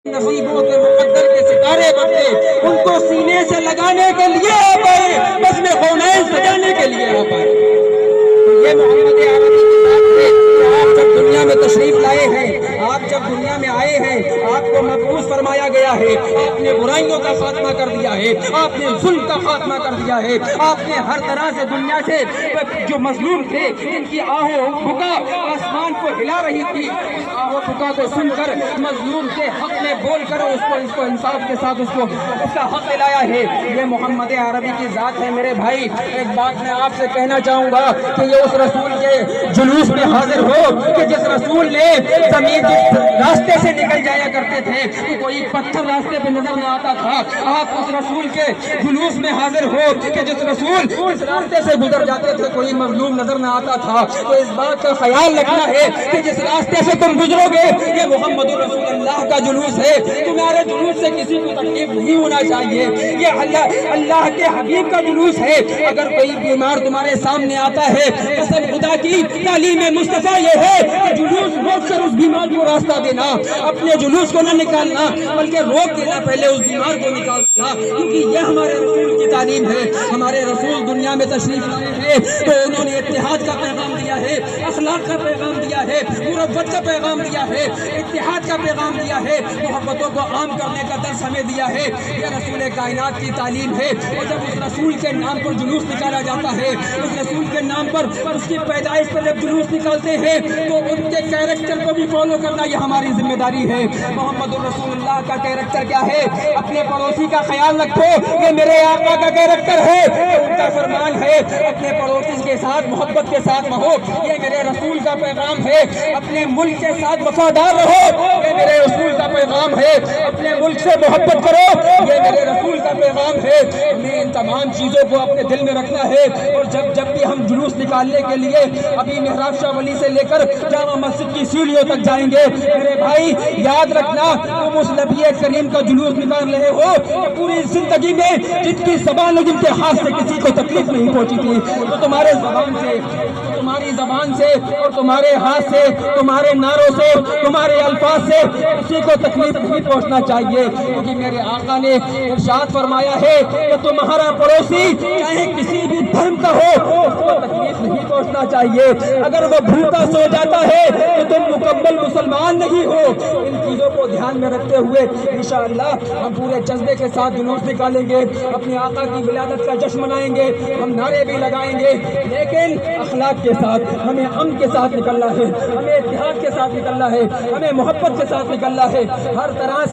نصیبوں کے مقدر کے ستارے بنتے ان کو سینے سے لگانے کے لیے آپ آئے، بس میں کونین سجانے کے لیے آپ آئے۔ یہ محمد عربی کی بات ہے کہ آپ جب دنیا میں تشریف لائے ہیں، آپ جب دنیا میں آئے ہیں، آپ کو مبعوث فرمایا گیا ہے، آپ نے برائیوں کا خاتمہ کر دیا ہے، آپ نے ظلم کا خاتمہ کر دیا ہے، آپ نے ہر طرح سے دنیا سے جو مظلوم تھے ان کی آہو بکا آسمان کو ہلا رہی تھی، آہو بکا کو سن کر مظلوم کے حق میں بول کر اس کو انصاف کے ساتھ اس کا حق دلایا ہے۔ یہ محمد عربی کی ذات ہے۔ میرے بھائی ایک بات میں آپ سے کہنا چاہوں گا کہ یہ اس رسول کے جلوس میں حاضر ہو کہ جس رسول نے زمین راستے سے نکل جایا کرتے تھے کہ کوئی پتھر راستے پہ نظر نہ آتا تھا، آپ اس رسول کے جلوس میں حاضر ہو کہ جس رسول اس راستے سے گزر جاتے تھے کوئی مظلوم نظر نہ آتا تھا۔ تو اس بات کا خیال رکھنا ہے کہ جس راستے سے تم گزرو گے یہ محمد رسول اللہ کا جلوس ہے، تمہارے جلوس سے کسی کو تکلیف نہیں ہونا چاہیے۔ یہ اللہ کے حبیب کا جلوس ہے۔ اگر کوئی بیمار تمہارے سامنے آتا ہے، قسم خدا کی تعلیم مصطفیٰ یہ ہے کہ جلوس روک کر اس بیمار کو راستہ دینا، اپنے جلوس کو نہ نکالنا بلکہ روک دینا، پہلے اس بیمار کو نکالنا، کیونکہ یہ ہمارے رسول کی تعلیم ہے۔ ہمارے رسول دنیا میں تشریف لائے ہیں تو انہوں نے اتحاد کا پیغام دیا ہے، اخلاق کا پیغام دیا ہے، مربت کا پیغام دیا ہے، اتحاد کا پیغام دیا ہے، محبتوں کو عام کرنے کا درس ہمیں دیا ہے۔ یہ رسول کائنات کی تعلیم ہے۔ اور جب اس رسول کے نام پر جلوس نکالا جاتا ہے، اس رسول کے نام پر اس کی پیدائش پر جب جلوس نکالتے ہیں تو ان کے کیریکٹر کو بھی فالو کرنا یہ ہماری ذمہ داری ہے۔ محمد رسول اللہ کا کیریکٹر کیا ہے؟ اپنے پڑوسی کا خیال رکھو، یہ میرے آقا کا کیریکٹر ہے، ان کا فرمان ہے اپنے پڑوسی کے ساتھ محبت کے ساتھ رہو، یہ میرے رسول کا پیغام ہے۔ اپنے ملک کے ساتھ وفادار رہو، یہ میرے رسول کا پیغام ہے۔ اپنے ملک سے محبت کرو، یہ میرے رسول کا پیغام ہے۔ ہمیں ان تمام چیزوں کو اپنے دل میں رکھنا ہے۔ اور جب بھی ہم جلوس نکالنے کے لیے ابھی محراب شاہ ولی سے لے کر جامع مسجد کی سیڑھیوں تک جائیں گے، میرے بھائی یاد رکھنا تم اس نبی کریم کا جلوس نکال رہے ہو پوری زندگی میں جن کی زبان اور جن کے ہاتھ سے کسی کو تکلیف نہیں پہنچی تھی، تو تمہارے زبان سے، تمہاری زبان سے اور تمہارے ہاتھ سے، تمہارے نعروں سے، تمہارے الفاظ سے کسی کو تکلیف نہیں پہنچنا چاہیے، کیونکہ میرے آقا نے ارشاد فرمایا ہے کہ تمہارا پڑوسی چاہے کسی بھی دھرم کا ہو اس کو تکلیف نہیں پہنچنا چاہیے۔ اگر وہ بھوکا سو جاتا ہے تو تم مکمل مسلمان نہیں ہو۔ ان چیزوں کو دھیان میں رکھتے ہوئے انشاءاللہ ہم پورے جذبے کے ساتھ جلوس نکالیں گے، اپنے آقا کی ولادت کا جشن منائیں گے، ہم نعرے بھی لگائیں گے، لیکن اخلاق کے ساتھ، ہمیں امن کے ساتھ نکلنا ہے، ہمیں اتحاد کے ساتھ نکلنا ہے، ہمیں محبت کے ساتھ نکلنا ہے، ہر طرح